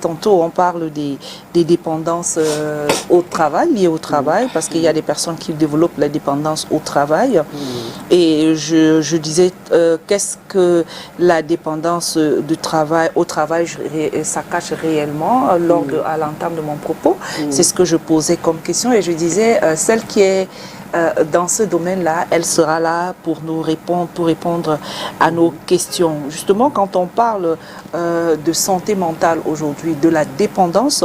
Tantôt, on parle des dépendances au travail, liées au travail, parce qu'il y a des personnes qui développent la dépendance au travail. Et je disais, qu'est-ce que la dépendance du travail, au travail, ça cache réellement à l'entame de mon propos. C'est ce que je posais comme question. Et je disais, celle qui est dans ce domaine-là, elle sera là pour nous répondre à nos questions. Justement, quand on parle de santé mentale aujourd'hui, de la dépendance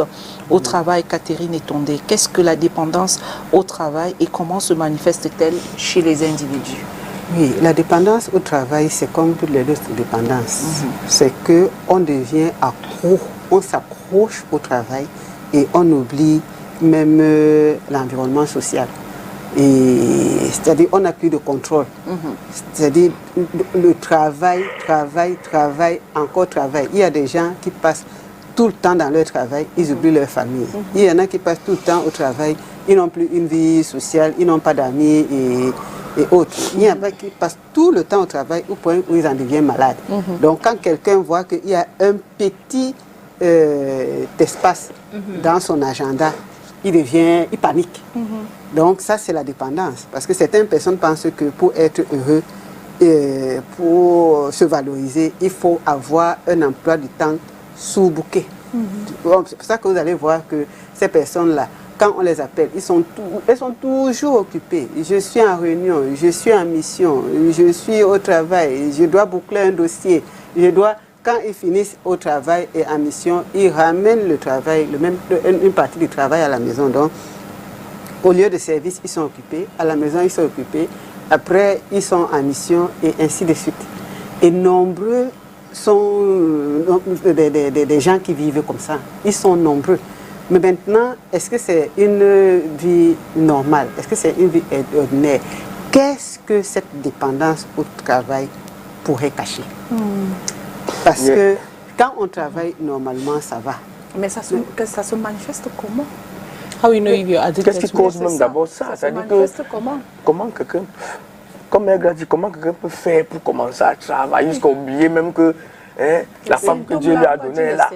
au travail, Catherine Etondé, qu'est-ce que la dépendance au travail et comment se manifeste-t-elle chez les individus? Oui, la dépendance au travail, c'est comme toutes les autres dépendances. C'est qu'on devient accro, on s'accroche au travail et on oublie même l'environnement social. C'est-à-dire on n'a plus de contrôle. C'est-à-dire le travail, encore travail. Il y a des gens qui passent tout le temps dans leur travail, ils oublient leur famille. Il y en a qui passent tout le temps au travail, ils n'ont plus une vie sociale, ils n'ont pas d'amis et autres. Il y en a qui passent tout le temps au travail au point où ils en deviennent malades. Donc quand quelqu'un voit qu'il y a un petit espace dans son agenda, il panique. Donc ça c'est la dépendance. Parce que certaines personnes pensent que pour être heureux, pour se valoriser, il faut avoir un emploi du temps sous-booké. C'est pour ça que vous allez voir que ces personnes-là, quand on les appelle, elles sont toujours occupées. Je suis en réunion, je suis en mission, je suis au travail, je dois boucler un dossier, quand ils finissent au travail et en mission, ils ramènent le travail, une partie du travail à la maison. Donc, au lieu de service, ils sont occupés. À la maison, ils sont occupés. Après, ils sont en mission et ainsi de suite. Et nombreux sont des gens qui vivent comme ça. Ils sont nombreux. Mais maintenant, est-ce que c'est une vie normale? Est-ce que c'est une vie ordinaire? Qu'est-ce que cette dépendance au travail pourrait cacher? Parce que quand on travaille normalement, ça va. Mais ça se manifeste comment? Qu'est-ce qui cause même d'abord ça? Ça se manifeste comment quelqu'un, comme elle a dit, comment quelqu'un peut faire pour commencer à travailler jusqu'à oublier même que la femme que Dieu lui a donnée est là?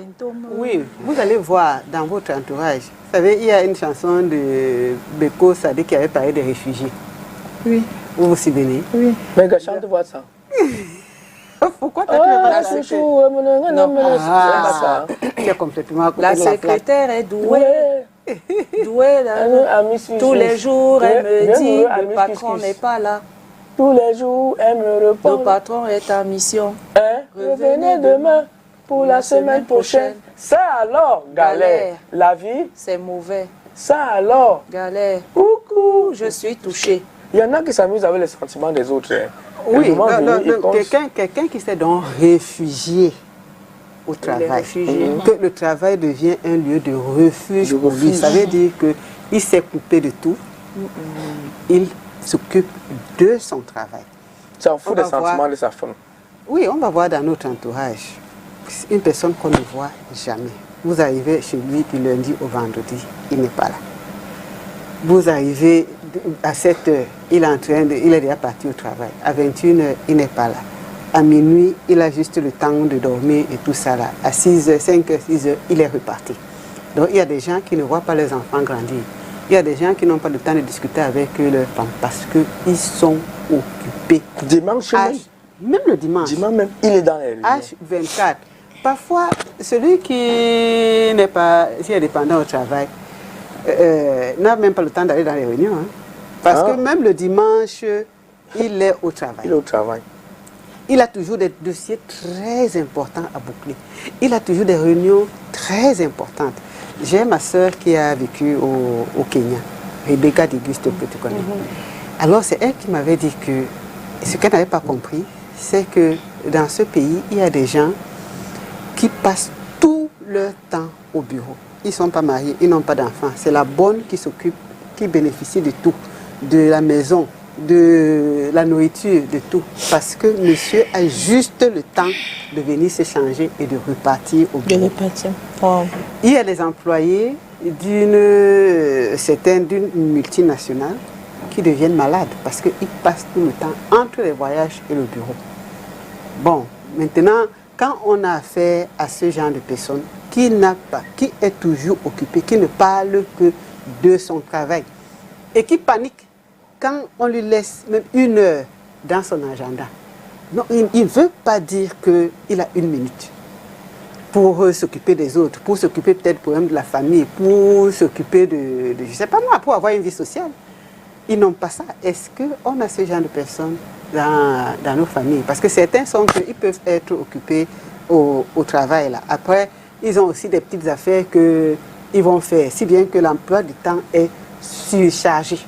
Oui, vous allez voir dans votre entourage. Vous savez, il y a une chanson de Beko Sadé qui avait parlé des réfugiés. Oui. Vous vous souvenez? Oui. Mais gars, chante voir ça. Pourquoi tu as complètement la secrétaire est douée. Douée là. Tous les jours, elle me dit le patron n'est pas là. Tous les jours, elle me répond. Le patron est en mission. Revenez demain pour la semaine prochaine. Ça alors, galère. La vie, c'est mauvais. Ça alors, galère. Coucou, je suis touchée. Il y en a qui s'amusent avec les sentiments des autres. Oui, quelqu'un qui s'est donc réfugié au travail. Que le travail devient un lieu de refuge pour lui. Ça veut dire qu'il s'est coupé de tout. Il s'occupe de son travail. Ça en fout des sentiments de sa femme. Oui, on va voir dans notre entourage une personne qu'on ne voit jamais. Vous arrivez chez lui du lundi au vendredi, il n'est pas là. Vous arrivez à 7 heures, il est déjà parti au travail. À 21 heures, il n'est pas là. À minuit, il a juste le temps de dormir et tout ça là. À 6 heures, 5 heures, 6 heures, il est reparti. Donc il y a des gens qui ne voient pas leurs enfants grandir. Il y a des gens qui n'ont pas le temps de discuter avec leurs femmes parce qu'ils sont occupés. Dimanche même le dimanche. Dimanche même, il est dans les rues. H24. Parfois, celui qui n'est pas dépendant au travail n'a même pas le temps d'aller dans les réunions. Hein. Parce que même le dimanche, il est au travail. Il est au travail. Il a toujours des dossiers très importants à boucler. Il a toujours des réunions très importantes. J'ai ma soeur qui a vécu au Kenya, Rebecca d'Auguste, que tu connais. Alors c'est elle qui m'avait dit que ce qu'elle n'avait pas compris, c'est que dans ce pays, il y a des gens qui passent tout leur temps au bureau. Ils ne sont pas mariés, ils n'ont pas d'enfants. C'est la bonne qui s'occupe, qui bénéficie de tout, de la maison, de la nourriture, de tout. Parce que monsieur a juste le temps de venir se changer et de repartir au bureau. Il y a des employés d'une multinationale qui deviennent malades parce qu'ils passent tout le temps entre les voyages et le bureau. Bon, maintenant, quand on a affaire à ce genre de personne qui est toujours occupé, qui ne parle que de son travail et qui panique quand on lui laisse même 1 heure dans son agenda. Non, il ne veut pas dire qu'il a 1 minute pour s'occuper des autres, pour s'occuper peut-être pour de la famille, pour s'occuper de je ne sais pas moi, pour avoir une vie sociale. Ils n'ont pas ça. Est-ce qu'on a ce genre de personnes dans nos familles? Parce que certains sont qu'ils peuvent être occupés au travail. Là. Après, ils ont aussi des petites affaires qu'ils vont faire, si bien que l'emploi du temps est surchargé,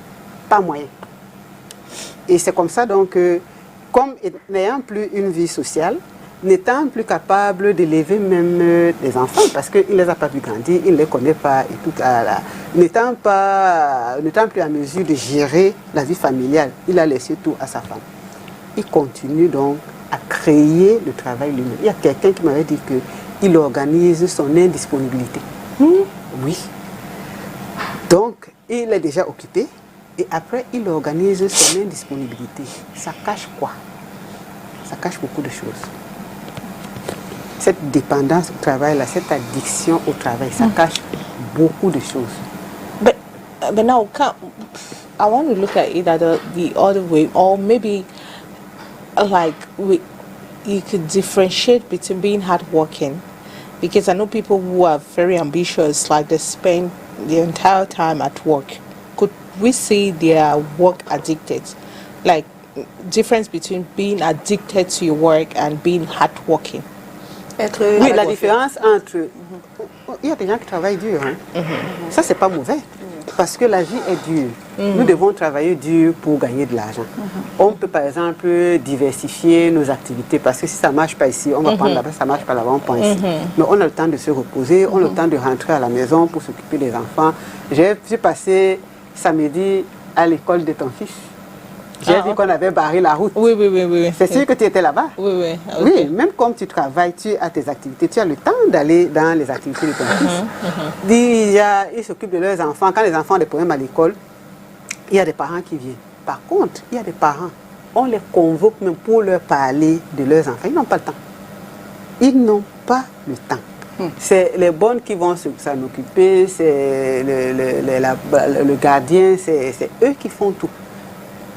pas moyen. Et c'est comme ça donc, comme n'ayant plus une vie sociale, n'étant plus capable d'élever même des enfants, parce qu'il ne les a pas vus grandir, il ne les connaît pas, et tout, n'étant plus en mesure de gérer la vie familiale, il a laissé tout à sa femme. Il continue donc à créer le travail lui-même. Il y a quelqu'un qui m'avait dit qu'il organise son indisponibilité. Oui. Donc, il est déjà occupé, et après, il organise son indisponibilité. Ça cache quoi? Ça cache beaucoup de choses. Cette dépendance au travail, là, cette addiction au travail, ça cache beaucoup de choses. But now, I want to look at it the other way, or maybe like you could differentiate between being hardworking, because I know people who are very ambitious, like they spend the entire time at work. Could we say they are work addicted? Like, difference between being addicted to your work and being hardworking? Oui, la différence entre... Il y a des gens qui travaillent dur. Hein. Ça, c'est pas mauvais. Parce que la vie est dure. Nous devons travailler dur pour gagner de l'argent. On peut, par exemple, diversifier nos activités. Parce que si ça ne marche pas ici, on va prendre là-bas. Si ça ne marche pas là-bas, on prend ici. Mais on a le temps de se reposer. On a le temps de rentrer à la maison pour s'occuper des enfants. J'ai passé samedi à l'école de ton fils. J'ai vu qu'on avait barré la route. Oui. C'est sûr que tu étais là-bas. Oui. Okay. Oui, même comme tu travailles, tu as tes activités, tu as le temps d'aller dans les activités de ton fils. Ils s'occupent de leurs enfants. Quand les enfants ont des problèmes à l'école, il y a des parents qui viennent. Par contre, il y a des parents, on les convoque même pour leur parler de leurs enfants. Ils n'ont pas le temps. Ils n'ont pas le temps. C'est les bonnes qui vont s'en occuper, c'est le gardien, c'est eux qui font tout.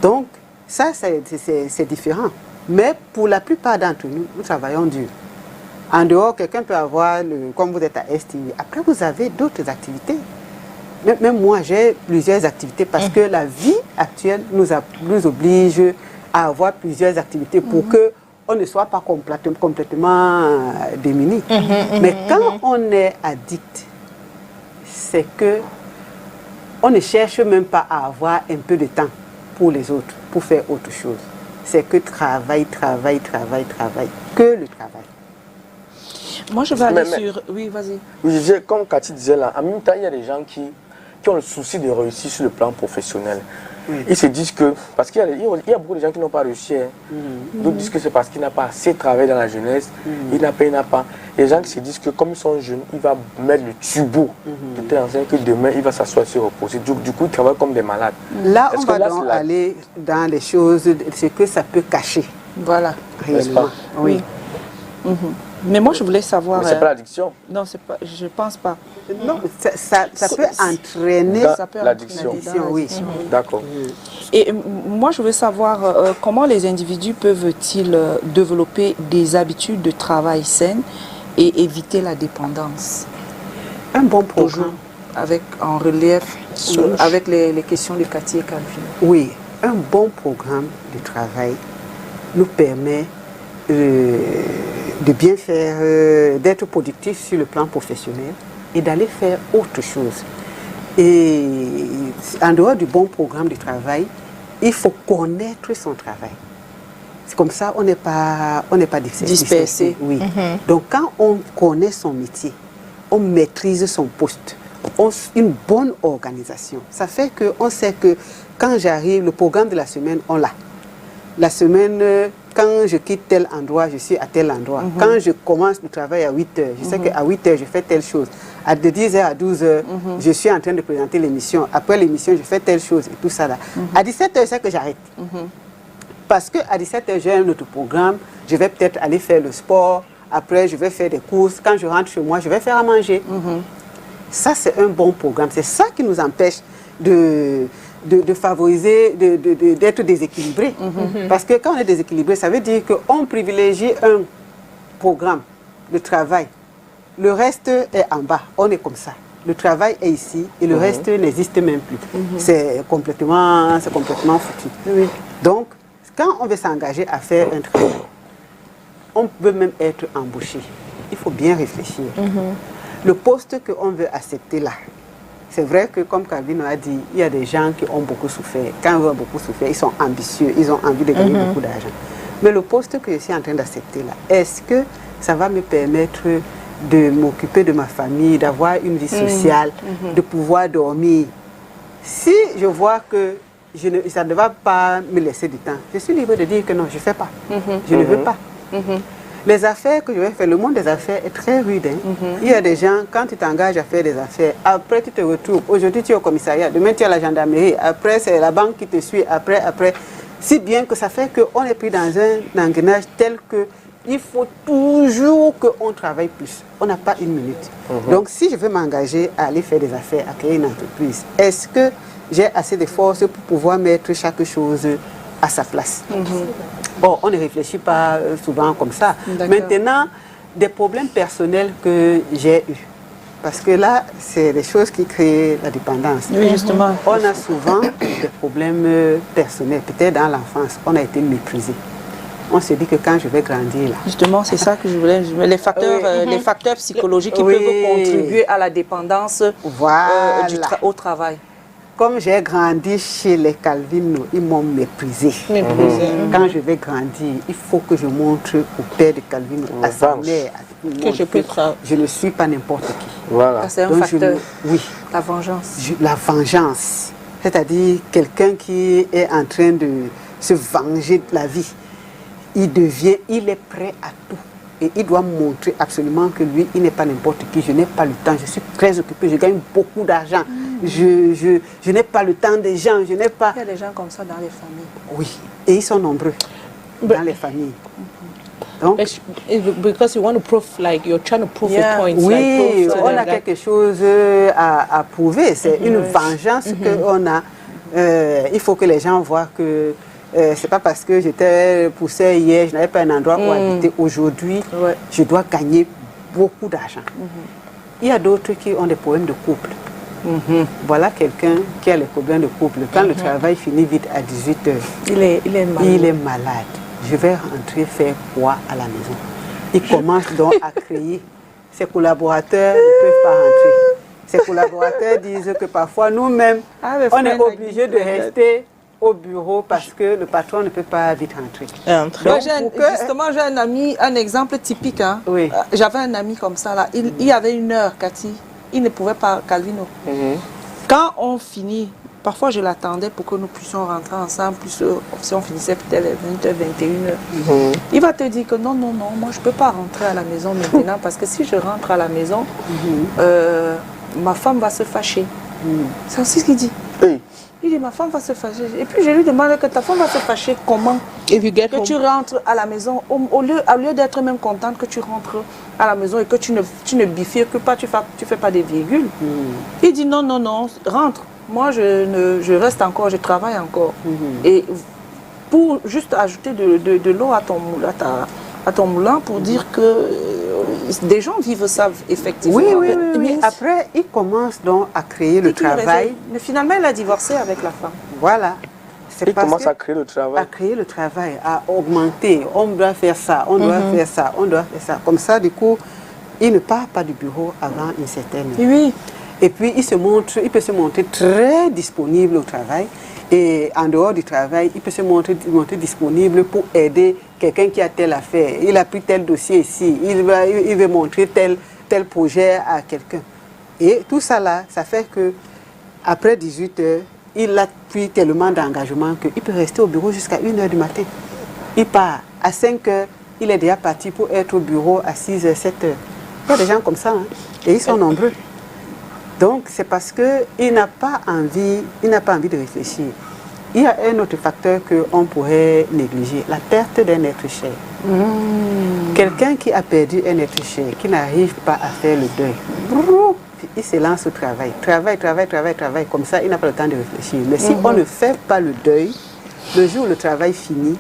Donc, ça, c'est différent. Mais pour la plupart d'entre nous, nous travaillons dur. En dehors, quelqu'un peut avoir, comme vous êtes à STI, après vous avez d'autres activités. Même moi, j'ai plusieurs activités parce que la vie actuelle nous oblige à avoir plusieurs activités pour qu'on ne soit pas complètement démuni. Mais quand on est addict, c'est que on ne cherche même pas à avoir un peu de temps pour les autres, pour faire autre chose. C'est que travail, que le travail. Moi, je vais aller sur... Oui, vas-y. Oui, comme Cathy disait là, en même temps, il y a des gens qui ont le souci de réussir sur le plan professionnel. Oui. Ils se disent que, parce qu'il y a beaucoup de gens qui n'ont pas réussi, hein. D'autres disent que c'est parce qu'il n'a pas assez travaillé dans la jeunesse, il n'a pas. Les gens qui se disent que comme ils sont jeunes, il va mettre le tubo de telle enseigne que demain il va s'asseoir se reposer. Du coup, ils travaillent comme des malades. Là, on va donc aller dans les choses, ce que ça peut cacher. Voilà. Réellement. Oui. Mais moi, je voulais savoir... Mais c'est pas l'addiction. Non, je pense pas. Non, ça peut entraîner l'addiction. Oui. D'accord. Et moi, je veux savoir comment les individus peuvent-ils développer des habitudes de travail saines et éviter la dépendance. Un bon programme. Toujours en relief avec les questions de Cathy et Calvin. Oui, un bon programme de travail nous permet de bien faire, d'être productif sur le plan professionnel et d'aller faire autre chose. Et en dehors du bon programme de travail, il faut connaître son travail. C'est comme ça, on n'est pas dispersé. Oui. Donc quand on connaît son métier, on maîtrise son poste, une bonne organisation. Ça fait qu'on sait que quand j'arrive, le programme de la semaine, on l'a. La semaine, quand je quitte tel endroit, je suis à tel endroit. Quand je commence le travail à 8 heures, je sais qu'à 8 heures, je fais telle chose. De 10 heures à 12 heures, je suis en train de présenter l'émission. Après l'émission, je fais telle chose et tout ça là. À 17 heures, c'est que j'arrête. Parce qu'à 17 heures, j'ai un autre programme. Je vais peut-être aller faire le sport. après je vais faire des courses, quand je rentre chez moi, je vais faire à manger. Ça, c'est un bon programme. C'est ça qui nous empêche de favoriser, d'être déséquilibré. Parce que quand on est déséquilibré, ça veut dire qu'on privilégie un programme de travail. Le reste est en bas. On est comme ça. Le travail est ici et le reste n'existe même plus. C'est complètement foutu. Oui. Donc, quand on veut s'engager à faire un travail, on peut même être embauché. Il faut bien réfléchir. Le poste qu'on veut accepter là, c'est vrai que, comme Calvino a dit, il y a des gens qui ont beaucoup souffert. Quand ils ont beaucoup souffert, ils sont ambitieux, ils ont envie de gagner beaucoup d'argent. Mais le poste que je suis en train d'accepter là, est-ce que ça va me permettre de m'occuper de ma famille, d'avoir une vie sociale, de pouvoir dormir? Si je vois que ça ne va pas me laisser du temps, je suis libre de dire que non, je ne fais pas. Je ne veux pas. Les affaires que je vais faire, le monde des affaires est très rude. Il y a des gens, quand tu t'engages à faire des affaires, après tu te retrouves, aujourd'hui tu es au commissariat, demain tu es à la gendarmerie, après c'est la banque qui te suit, après. Si bien que ça fait qu'on est pris dans un engrenage tel que il faut toujours qu'on travaille plus. On n'a pas une minute. Donc si je veux m'engager à aller faire des affaires, à créer une entreprise, est-ce que j'ai assez de force pour pouvoir mettre chaque chose à sa place? Bon, on ne réfléchit pas souvent comme ça. Maintenant, des problèmes personnels que j'ai eus. Parce que là, c'est des choses qui créent la dépendance. Oui, justement. On a souvent des problèmes personnels. Peut-être dans l'enfance, on a été méprisé. On se dit que quand je vais grandir là... Justement, c'est ça que je voulais... Les facteurs psychologiques qui peuvent contribuer à la dépendance au travail. Comme j'ai grandi chez les Calvino, ils m'ont méprisé. Quand je vais grandir, il faut que je montre au père de Calvino, à sa mère, je ne suis pas n'importe qui. Voilà. C'est un facteur. Oui. La vengeance. La vengeance. C'est-à-dire quelqu'un qui est en train de se venger de la vie. Il est prêt à tout. Et il doit montrer absolument que lui, il n'est pas n'importe qui. Je n'ai pas le temps, je suis très occupé, je gagne beaucoup d'argent. Je n'ai pas le temps des gens, je n'ai pas... Il y a des gens comme ça dans les familles. Oui, et ils sont nombreux dans les familles. Donc, because you want to prove, like you're trying to prove a point. Oui, on a quelque chose à prouver. C'est une vengeance qu'on a. Il faut que les gens voient que c'est pas parce que j'étais poussée hier, je n'avais pas un endroit où habiter. Aujourd'hui, je dois gagner beaucoup d'argent. Il y a d'autres qui ont des problèmes de couple. Voilà quelqu'un qui a les problèmes de couple. Quand le travail finit vite à 18h, il est malade. Je vais rentrer faire quoi à la maison? Il commence donc à crier. Ses collaborateurs ne peuvent pas rentrer. Ses collaborateurs disent que parfois nous-mêmes, on est obligé de rester au bureau parce que le patron ne peut pas vite rentrer. Justement, j'ai un ami, un exemple typique. Oui. J'avais un ami comme ça, là. Il y avait une heure, Cathy. Il ne pouvait pas, Calvino. Quand on finit, parfois je l'attendais pour que nous puissions rentrer ensemble, plus si on finissait peut-être 20h, 21h. Il va te dire que non, moi je ne peux pas rentrer à la maison maintenant parce que si je rentre à la maison, ma femme va se fâcher. C'est aussi ce qu'il dit. Il dit, ma femme va se fâcher. Et puis je lui demande que ta femme va se fâcher comment? Que tu rentres à la maison, au lieu d'être même contente que tu rentres à la maison et que tu ne bifurques pas, tu fais pas des virgules. Il dit, non, rentre. Moi, je reste encore, je travaille encore. Et pour juste ajouter de l'eau à ton moulin pour dire que des gens vivent ça effectivement. Oui. Mais après, il commence donc à créer le travail. Mais finalement, il a divorcé avec la femme. Voilà. Il commence à créer le travail. À créer le travail, à augmenter. On doit faire ça, on doit faire ça, on doit faire ça. Comme ça, du coup, il ne part pas du bureau avant une certaine heure. Oui. Et puis, il peut se montrer très disponible au travail. Et en dehors du travail, il peut se montrer disponible pour aider quelqu'un qui a telle affaire. Il a pris tel dossier ici, il veut montrer tel projet à quelqu'un. Et tout ça là, ça fait que après 18 heures, il a pris tellement d'engagement qu'il peut rester au bureau jusqu'à 1h du matin. Il part à 5 heures, il est déjà parti pour être au bureau à 6 heures, 7 heures. Il y a des gens comme ça, et ils sont nombreux. Donc, c'est parce qu'il n'a pas envie de réfléchir. Il y a un autre facteur qu'on pourrait négliger, la perte d'un être cher. Quelqu'un qui a perdu un être cher, qui n'arrive pas à faire le deuil, il se lance au travail. Travail. Comme ça, il n'a pas le temps de réfléchir. Mais si on ne fait pas le deuil, le jour où le travail finit,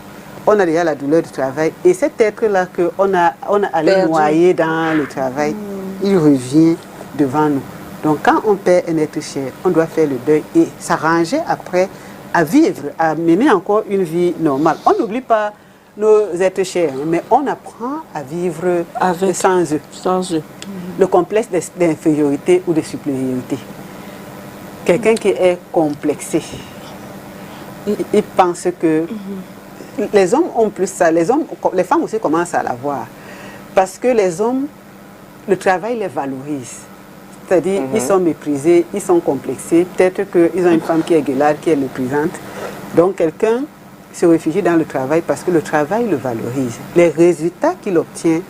on a déjà la douleur du travail. Et cet être-là qu'on a allé noyer dans le travail, il revient devant nous. Donc quand on perd un être cher, on doit faire le deuil et s'arranger après à vivre, à mener encore une vie normale. On n'oublie pas nos êtres chers, mais on apprend à vivre sans eux. Le complexe d'infériorité ou de supériorité. Quelqu'un qui est complexé, il pense que les hommes ont plus ça, les femmes aussi commencent à l'avoir. Parce que les hommes, le travail les valorise. C'est-à-dire, ils sont méprisés, ils sont complexés. Peut-être qu'ils ont une femme qui est gueulade, qui est méprisante. Donc, quelqu'un se réfugie dans le travail parce que le travail le valorise. Les résultats qu'il obtient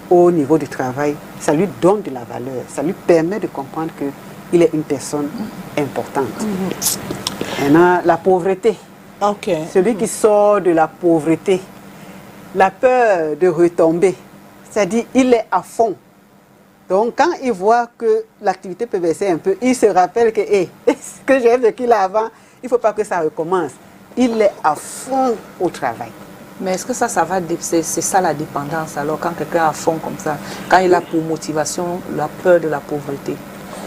au niveau du travail, ça lui donne de la valeur. Ça lui permet de comprendre qu'il est une personne importante. Maintenant, la pauvreté. Celui qui sort de la pauvreté, la peur de retomber, c'est-à-dire, il est à fond. Donc, quand il voit que l'activité peut baisser un peu, il se rappelle que ce que j'ai vécu là avant, il ne faut pas que ça recommence. Il est à fond au travail. Mais est-ce que ça va, c'est ça la dépendance, alors quand quelqu'un est à fond comme ça, quand il a pour motivation la peur de la pauvreté?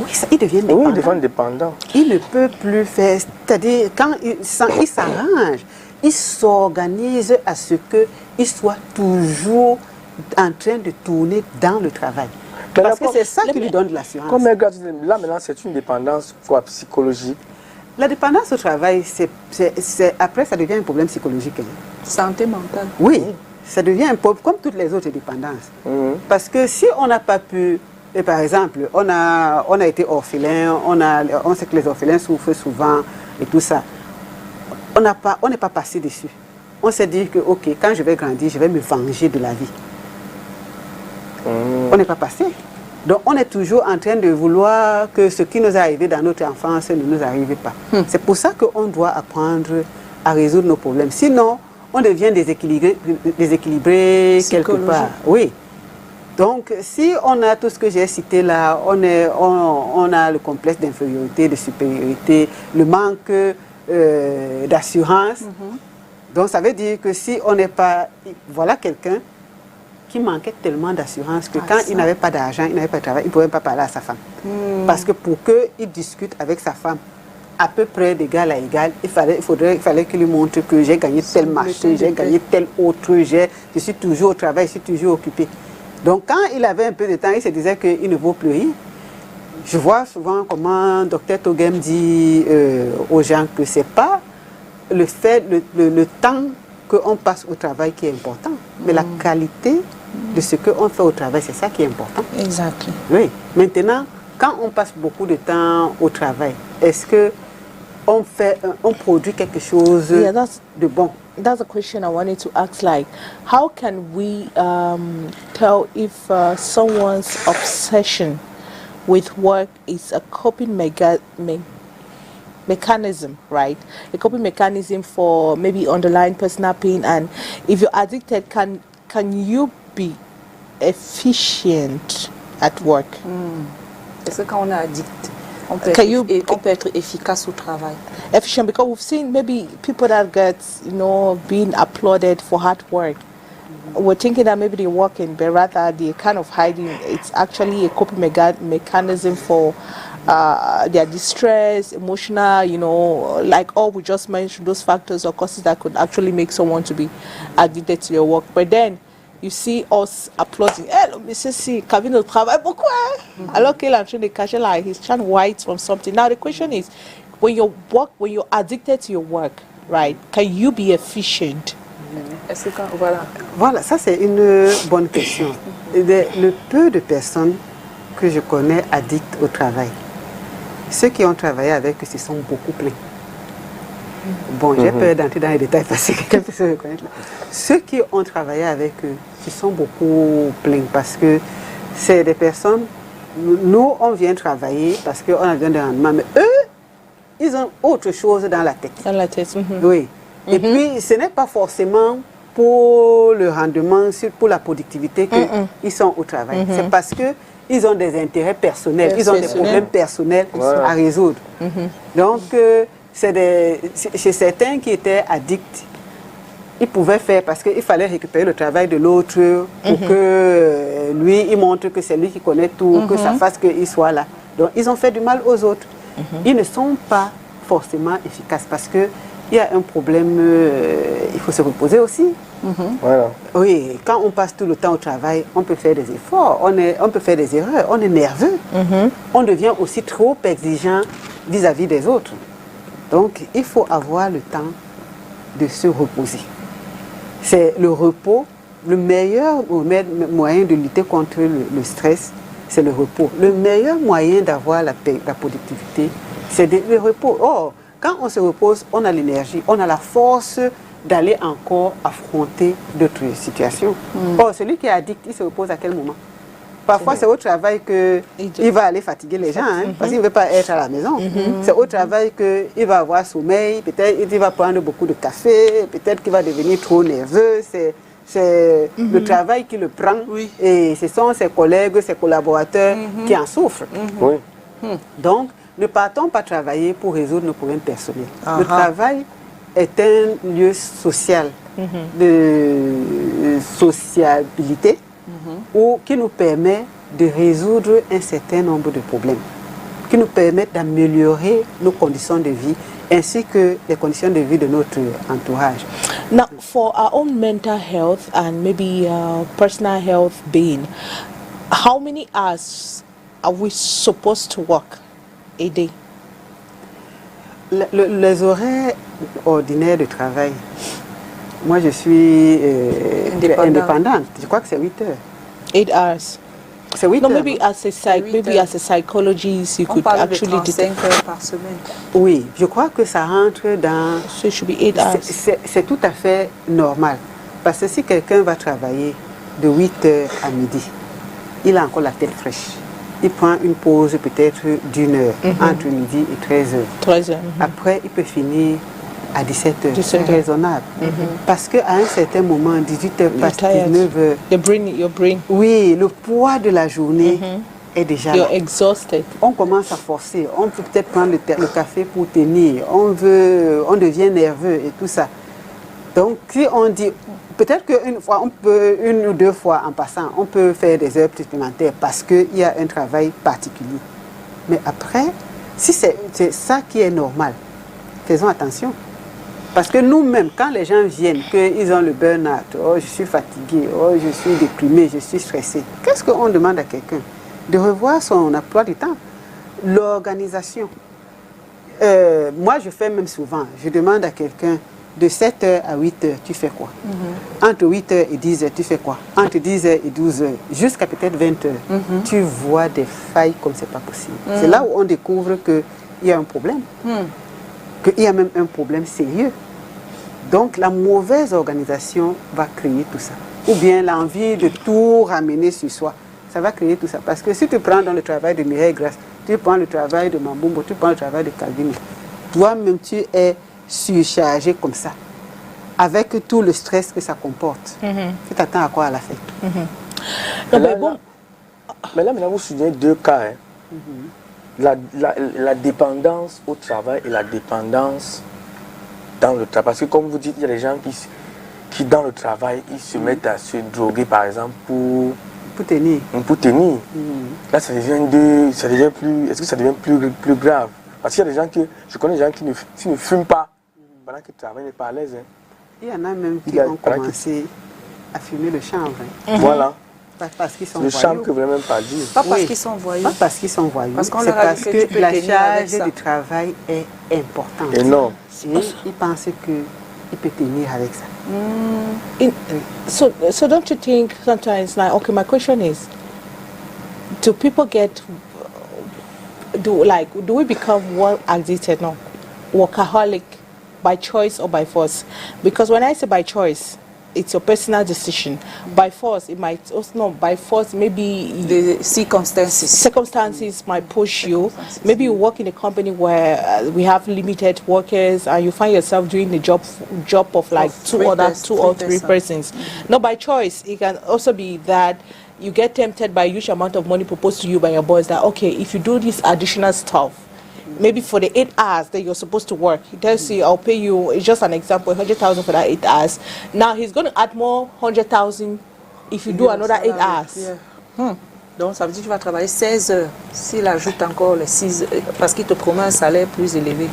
Oui, il devient dépendant. Oui, il devient dépendant. Il ne peut plus faire, c'est-à-dire quand il s'arrange, il s'organise à ce qu'il soit toujours en train de tourner dans le travail. Parce que c'est ça qui lui donne de l'assurance. Comme là maintenant, c'est une dépendance psychologique. La dépendance au travail, après ça devient un problème psychologique. Santé mentale. Oui, ça devient un problème comme toutes les autres dépendances. Parce que si on n'a pas pu, et par exemple, on a été orphelin, on sait que les orphelins souffrent souvent et tout ça. On n'est pas passé dessus. On s'est dit que, ok, quand je vais grandir, je vais me venger de la vie. On n'est pas passé. Donc on est toujours en train de vouloir que ce qui nous est arrivé dans notre enfance ne nous arrive pas. C'est pour ça qu'on doit apprendre à résoudre nos problèmes. Sinon, on devient déséquilibré quelque part. Oui. Donc si on a tout ce que j'ai cité là, on a le complexe d'infériorité, de supériorité, le manque d'assurance. Donc ça veut dire que si on n'est pas... Voilà quelqu'un qui manquait tellement d'assurance que quand il n'avait pas d'argent, il n'avait pas de travail, il ne pouvait pas parler à sa femme. Parce que pour qu'il discute avec sa femme à peu près d'égal à égal, il fallait qu'il lui montre que j'ai gagné tel marché, j'ai gagné tel autre, je suis toujours au travail, je suis toujours occupé. Donc quand il avait un peu de temps, il se disait qu'il ne vaut plus rien. Je vois souvent comment Dr Toghem dit aux gens que ce n'est pas le temps qu'on passe au travail qui est important, mais la qualité de ce qu'on fait au travail, c'est ça qui est important. Exactement. Oui. Maintenant, quand on passe beaucoup de temps au travail, est-ce qu'on produit quelque chose de bon? That's a question I wanted to ask. Like, how can we tell if someone's obsession with work is a coping mechanism, right? A coping mechanism for maybe underlying personal pain, and if you're addicted, can you be efficient at work? Est-ce que quand on est addict, on peut être efficace au travail? Efficient, because we've seen maybe people that get, being applauded for hard work. We're thinking that maybe they're working, but rather they're kind of hiding. It's actually a coping mechanism for their distress, emotional, like all we just mentioned, those factors or causes that could actually make someone to be addicted to their work. But then you see us applauding. Mrs. Kevin will travail beaucoup. Alors qu'il est en train de cacher là, he's trying to hide from something. Now the question is, when you're addicted to your work, right? Can you be efficient? Est-ce que Voilà, ça c'est une bonne question. Le peu de personnes que je connais addictes au travail, ceux qui ont travaillé avec eux se sont beaucoup plaints. Bon, j'ai peur d'entrer dans les détails parce que quelqu'un peut se reconnaître là. Ceux qui ont travaillé avec eux se sont beaucoup plaints parce que c'est des personnes, nous on vient travailler parce qu'on a besoin de rendement, mais eux, ils ont autre chose dans la tête. Dans la tête. Oui. Et puis, ce n'est pas forcément pour le rendement, pour la productivité qu'ils sont au travail. C'est parce qu'ils ont des intérêts personnels, ils ont des problèmes personnels à résoudre. Donc, chez certains qui étaient addicts, ils pouvaient faire parce qu'il fallait récupérer le travail de l'autre pour que lui, il montre que c'est lui qui connaît tout, que ça fasse qu'il soit là. Donc, ils ont fait du mal aux autres. Ils ne sont pas forcément efficaces parce qu'il y a un problème, il faut se reposer aussi. Voilà. Oui, quand on passe tout le temps au travail, on peut faire des efforts, on peut faire des erreurs, on est nerveux. On devient aussi trop exigeant vis-à-vis des autres. Donc, il faut avoir le temps de se reposer. C'est le repos, le meilleur moyen de lutter contre le stress, c'est le repos. Le meilleur moyen d'avoir la productivité, c'est le repos. Or, quand on se repose, on a l'énergie, on a la force d'aller encore affronter d'autres situations. Or, celui qui est addict, il se repose à quel moment? Parfois, c'est au travail qu'il va aller fatiguer les gens, parce qu'il ne veut pas être à la maison. C'est au travail qu'il va avoir sommeil, peut-être qu'il va prendre beaucoup de café, peut-être qu'il va devenir trop nerveux. C'est le travail qui le prend et ce sont ses collègues, ses collaborateurs qui en souffrent. Donc, ne partons pas travailler pour résoudre nos problèmes personnels. Le travail est un lieu social, de sociabilité, qui nous permet de résoudre un certain nombre de problèmes, qui nous permettent d'améliorer nos conditions de vie ainsi que les conditions de vie de notre entourage. Now, for our own mental health and maybe personal health being, how many hours are we supposed to work a day? Les horaires ordinaires de travail, moi je suis indépendante. Je crois que c'est 8 heures. 8 hours. C'est 8 No, heures. maybe as a psychologist, you could actually do 35 heures par semaine. Oui, je crois que ça rentre dans... So it should be 8 hours. C'est tout à fait normal. Parce que si quelqu'un va travailler de 8 heures à midi, il a encore la tête fraîche. Il prend une pause peut-être d'1 heure, entre midi et 13 heures. 13 heures. Après, il peut finir à 17 heures. 17 C'est heures. raisonnable. Parce qu'à un certain moment, 18 heures passe, tired. 19 heures. Your brain. Oui, le poids de la journée est déjà là. You're exhausted. On commence à forcer. On peut peut-être prendre le café pour tenir. On devient nerveux et tout ça. Donc, si on dit, peut-être qu'une fois, une ou deux fois en passant, on peut faire des heures supplémentaires parce qu'il y a un travail particulier. Mais après, si c'est ça qui est normal, faisons attention. Parce que nous-mêmes, quand les gens viennent, qu'ils ont le burn-out, oh, je suis fatigué, oh, je suis déprimé, je suis stressé, qu'est-ce qu'on demande à quelqu'un? De revoir son emploi du temps, l'organisation. Moi, je fais même souvent, je demande à quelqu'un, de 7h à 8h, tu fais quoi? Entre 8h et 10h, tu fais quoi? Entre 10h et 12h, jusqu'à peut-être 20h, tu vois des failles comme c'est pas possible. C'est là où on découvre qu'il y a un problème. Qu'il y a même un problème sérieux. Donc la mauvaise organisation va créer tout ça. Ou bien l'envie de tout ramener sur soi. Ça va créer tout ça. Parce que si tu prends dans le travail de Mireille Grasse, tu prends le travail de Mambumbo, tu prends le travail de Calvin, toi-même tu es surchargé comme ça, avec tout le stress que ça comporte. Tu t'attends à quoi à la fête? Non, mais bon. Mais là, maintenant, vous souvenez deux cas. La dépendance au travail et la dépendance dans le travail. Parce que comme vous dites, il y a des gens qui dans le travail, ils se mettent à se droguer, par exemple, pour tenir. Là, ça devient plus... Est-ce que ça devient plus grave? Parce qu'il y a des gens je connais des gens qui ne fument pas pendant qu'ils travaillent, n'est pas à l'aise. Il y en a même qui ont commencé à fumer le chanvre. Voilà. Pas parce qu'ils sont le voyous. chanvre que vous ne voulez même pas dire. Pas parce qu'ils sont voyous. Pas parce qu'ils sont voyous. Parce qu'on c'est leur a parce dit que tu que peux la tenir avec charge ça. du travail est importante. Et non. Et ils pensent qu'il peut tenir avec ça. So don't you think sometimes, like, okay, my question is, do people do we become work addicted now, workaholic by choice or by force? Because when I say by choice, it's your personal decision. By force, it might also not. By force, maybe The circumstances might push you. Maybe you work in a company where we have limited workers, and you find yourself doing the job of like two or three persons. Not by choice. It can also be that you get tempted by a huge amount of money proposed to you by your boss. That okay, if you do this additional stuff, maybe for the 8 hours that you're supposed to work, he tells you, I'll pay you, it's just an example, 100,000 for that 8 hours. Now he's going to add more 100,000 if you do another 8 hours. Donc ça veut dire que tu vas travailler 16 heures s'il ajoute encore les 6 heures parce qu'il te promet un salaire plus élevé.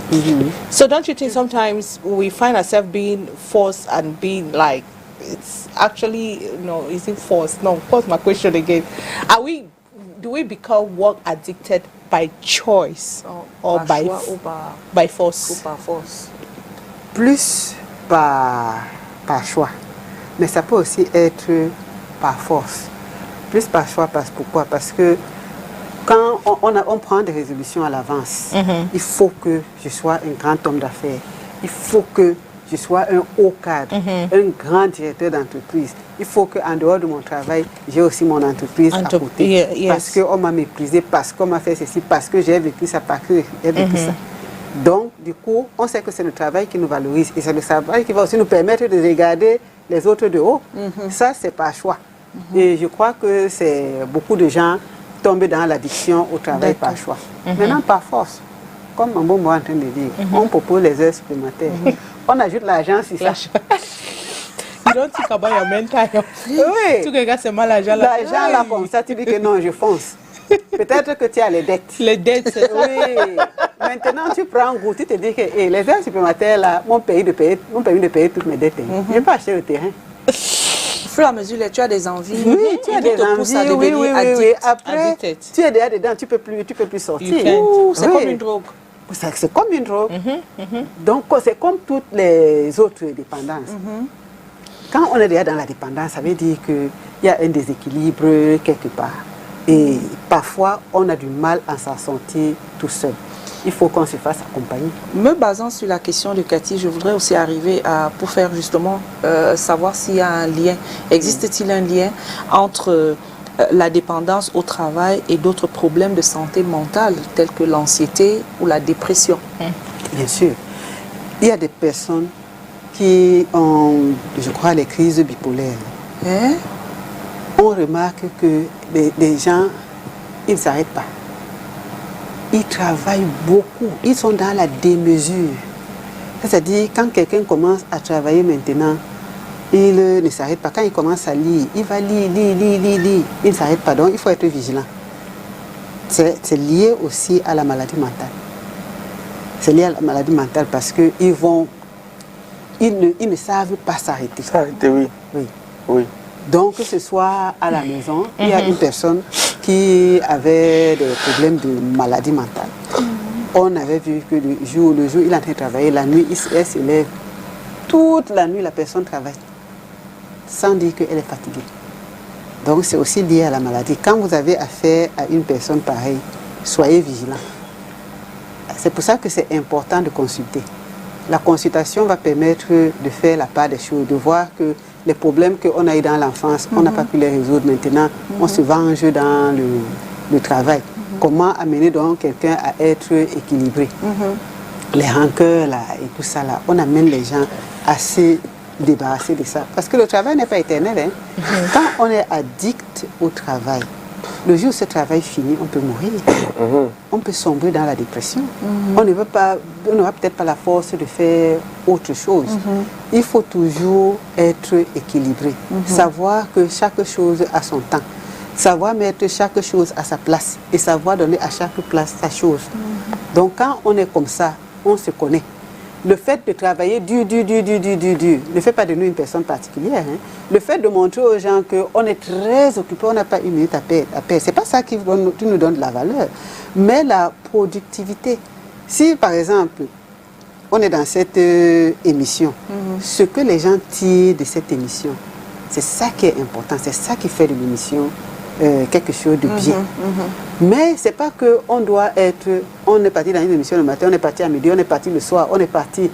So don't you think sometimes we find ourselves being forced and being like, it's actually, no, is it forced? No, pause my question again. Do we become work addicted by choice or by force? Ou par force. Plus par choix. Mais ça peut aussi être par force. Plus par choix, pourquoi? Parce que quand on prend des résolutions à l'avance, il faut que je sois un grand homme d'affaires. Il faut que je sois un haut cadre, un grand directeur d'entreprise. Il faut qu'en dehors de mon travail, j'ai aussi mon entreprise à côté. Parce qu'on m'a méprisé, parce qu'on m'a fait ceci, parce que j'ai vécu ça, parce que j'ai vécu ça. Donc, du coup, on sait que c'est le travail qui nous valorise. Et c'est le travail qui va aussi nous permettre de regarder les autres de haut. Ça, c'est par choix. Et je crois que c'est beaucoup de gens tombent dans l'addiction au travail par choix. Maintenant, par force. Comme Mambo est en train de dire, on propose les heures supplémentaires. On ajoute l'argent sur ça. You don't think about your mental health. Oui. Tu regardes seulement l'argent là. L'argent là, comme ça, tu dis que non, je fonce. Peut-être que tu as les dettes. Les dettes, c'est ça. Oui. Maintenant, tu prends goût, tu te dis que les heures supplémentaires là m'ont permis de payer toutes mes dettes. Je n'ai pas acheté le terrain. Au fur et à mesure, tu as des envies. Oui, tu as des envies. Oui. Après, Addicted. tu es déjà dedans, tu peux plus sortir. C'est comme une drogue. C'est comme une drogue. Donc, c'est comme toutes les autres dépendances. Quand on est déjà dans la dépendance, ça veut dire qu'il y a un déséquilibre quelque part. Et parfois, on a du mal à s'en sortir tout seul. Il faut qu'on se fasse accompagner. Me basant sur la question de Cathy, je voudrais aussi arriver pour faire justement savoir s'il y a un lien. Existe-t-il un lien entre la dépendance au travail et d'autres problèmes de santé mentale, tels que l'anxiété ou la dépression? Bien sûr. Il y a des personnes qui ont, je crois, les crises bipolaires. On remarque que les gens, ils ne s'arrêtent pas. Ils travaillent beaucoup. Ils sont dans la démesure. C'est-à-dire, quand quelqu'un commence à travailler maintenant, il ne s'arrête pas. Quand il commence à lire, il va lire. Il ne s'arrête pas. Donc, il faut être vigilant. C'est lié aussi à la maladie mentale. C'est lié à la maladie mentale parce qu'ils ne savent pas s'arrêter. S'arrêter, oui. Donc, que ce soit à la maison, il y a une personne qui avait des problèmes de maladie mentale. On avait vu que le jour, il est en train de travailler, la nuit, elle se lève. Toute la nuit, la personne travaille, sans dire qu'elle est fatiguée. Donc, c'est aussi lié à la maladie. Quand vous avez affaire à une personne pareille, soyez vigilants. C'est pour ça que c'est important de consulter. La consultation va permettre de faire la part des choses, de voir que les problèmes qu'on a eu dans l'enfance, on n'a pas pu les résoudre maintenant, on se venge dans le travail. Comment amener donc quelqu'un à être équilibré? Les rancœurs là, et tout ça là, on amène les gens à se débarrasser de ça. Parce que le travail n'est pas éternel. Quand on est addict au travail, le jour où ce travail finit, on peut mourir. On peut sombrer dans la dépression. On n'aura peut-être pas la force de faire autre chose. Il faut toujours être équilibré. Savoir que chaque chose a son temps. Savoir mettre chaque chose à sa place. Et savoir donner à chaque place sa chose. Donc quand on est comme ça, on se connaît. Le fait de travailler dur ne fait pas de nous une personne particulière. Le fait de montrer aux gens qu'on est très occupé, on n'a pas une minute à perdre. Ce n'est pas ça qui nous donne de la valeur. Mais la productivité. Si par exemple, on est dans cette émission, ce que les gens tirent de cette émission, c'est ça qui est important, c'est ça qui fait de l'émission quelque chose de bien. Mais c'est pas qu'on doit être, on est parti dans une émission le matin, on est parti à midi, on est parti le soir, on est parti,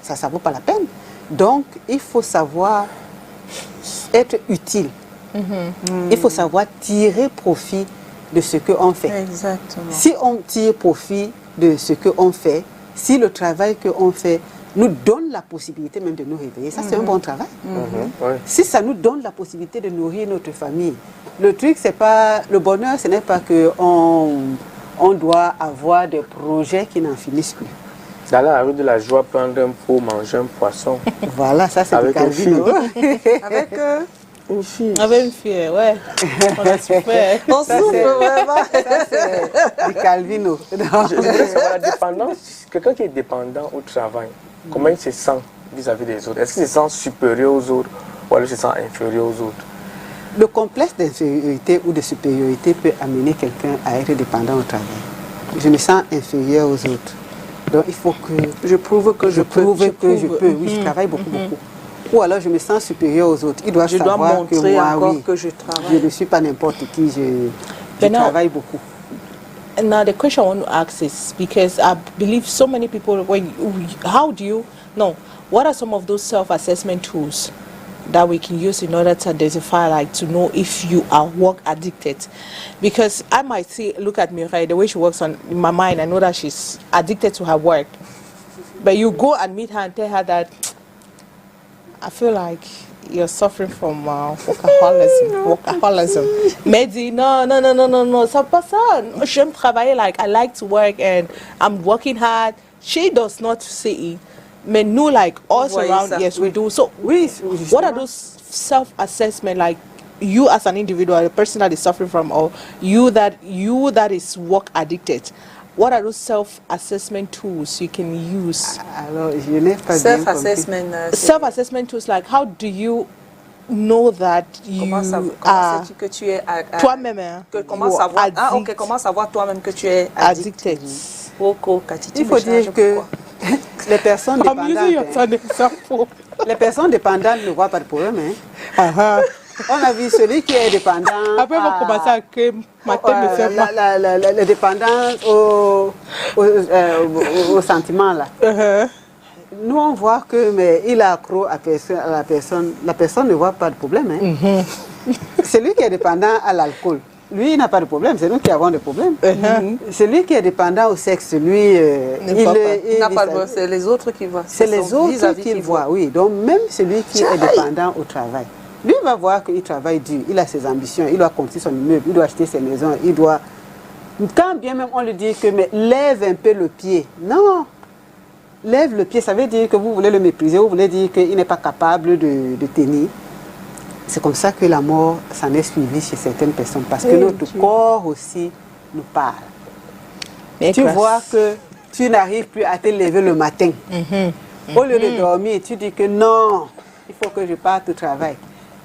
ça vaut pas la peine. Donc, il faut savoir être utile. Il faut savoir tirer profit de ce qu'on fait. Exactement. Si on tire profit de ce qu'on fait, si le travail qu'on fait nous donne la possibilité même de nous réveiller, ça c'est un bon travail. Ouais. Si ça nous donne la possibilité de nourrir notre famille, le truc c'est pas, le bonheur ce n'est pas que on doit avoir des projets qui n'en finissent plus. D'aller à la rue de la joie, prendre un pot, manger un poisson. Voilà, ça c'est Avec du une Calvino. Avec Une fille. Avec une fille, ouais. On a souffert. on souffre vraiment. Ça c'est du Calvino. Je voudrais savoir la dépendance. Quelqu'un qui est dépendant au travail, comment il se sent vis-à-vis des autres? Est-ce qu'il se sent supérieur aux autres ou alors il se sent inférieur aux autres? Le complexe d'infériorité ou de supériorité peut amener quelqu'un à être dépendant au travail. Je me sens inférieur aux autres. Donc il faut que Je prouve que je peux. Oui, je travaille beaucoup. Ou alors je me sens supérieur aux autres. Il doit Je dois savoir montrer que moi, encore oui, que je travaille. je ne suis pas n'importe qui, je But now- travaille beaucoup. And now the question I want to ask is because I believe so many people. What are some of those self-assessment tools that we can use in order to identify, like, to know if you are work addicted? Because I might look at Mireille, the way she works in my mind, I know that she's addicted to her work. But you go and meet her and tell her that I feel like you're suffering from workaholism. Mehdi, no, c'est pas ça. J'aime travailler, like, I like to work and I'm working hard. She does not say it. But no, like, us voyez around, ça. yes, we do. So, Oui, what are those self-assessment, like, you as an individual, the person that is suffering from, or you that is work addicted? What are those self-assessment tools you can use? Alors, je n'ai pas bien Self-assessment. Self-assessment tools, like, how do you know that you Comment are sais-tu que tu es toi-même, hein, comment you are savoir addict- comment savoir toi-même que tu es addict? addicted? Il faut dire que les personnes I'm using you as dépendantes, an example. les personnes dépendantes ne voient pas de problème. Hein. On a vu celui qui est dépendant. Après, on va commencer à créer ma tête me fait mal. la dépendance au sentiment là. Nous on voit que mais il a accro à la personne. La personne ne voit pas de problème. Hein. Celui qui est dépendant à l'alcool, lui il n'a pas de problème. C'est nous qui avons des problèmes. Celui qui est dépendant au sexe, lui Il n'a pas de c'est les autres qui voient. c'est les autres qui le voient, oui. Donc même celui qui est dépendant au travail, lui va voir qu'il travaille dur, il a ses ambitions, il doit construire son immeuble, il doit acheter ses maisons, il doit... Quand bien même on lui dit que mais lève un peu le pied, non, lève le pied, ça veut dire que vous voulez le mépriser, vous voulez dire qu'il n'est pas capable de tenir. C'est comme ça que la mort s'en est suivie chez certaines personnes, parce que notre corps aussi nous parle. Tu vois que tu n'arrives plus à te lever le matin. Au lieu de dormir, tu dis que non, il faut que je parte au travail.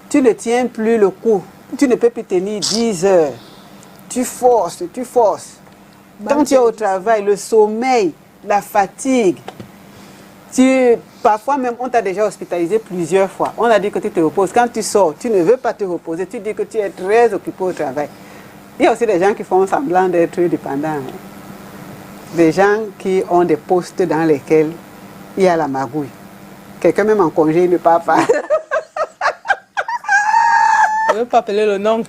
Tu ne tiens plus le coup. Tu ne peux plus tenir 10 heures. Tu forces. Quand tu es au travail, le sommeil, la fatigue, parfois même on t'a déjà hospitalisé plusieurs fois. On a dit que tu te reposes. Quand tu sors, tu ne veux pas te reposer. Tu dis que tu es très occupé au travail. Il y a aussi des gens qui font semblant d'être dépendants. Hein. Des gens qui ont des postes dans lesquels il y a la magouille. Quelqu'un même en congé, il ne part pas. Je ne veux pas appeler le nom.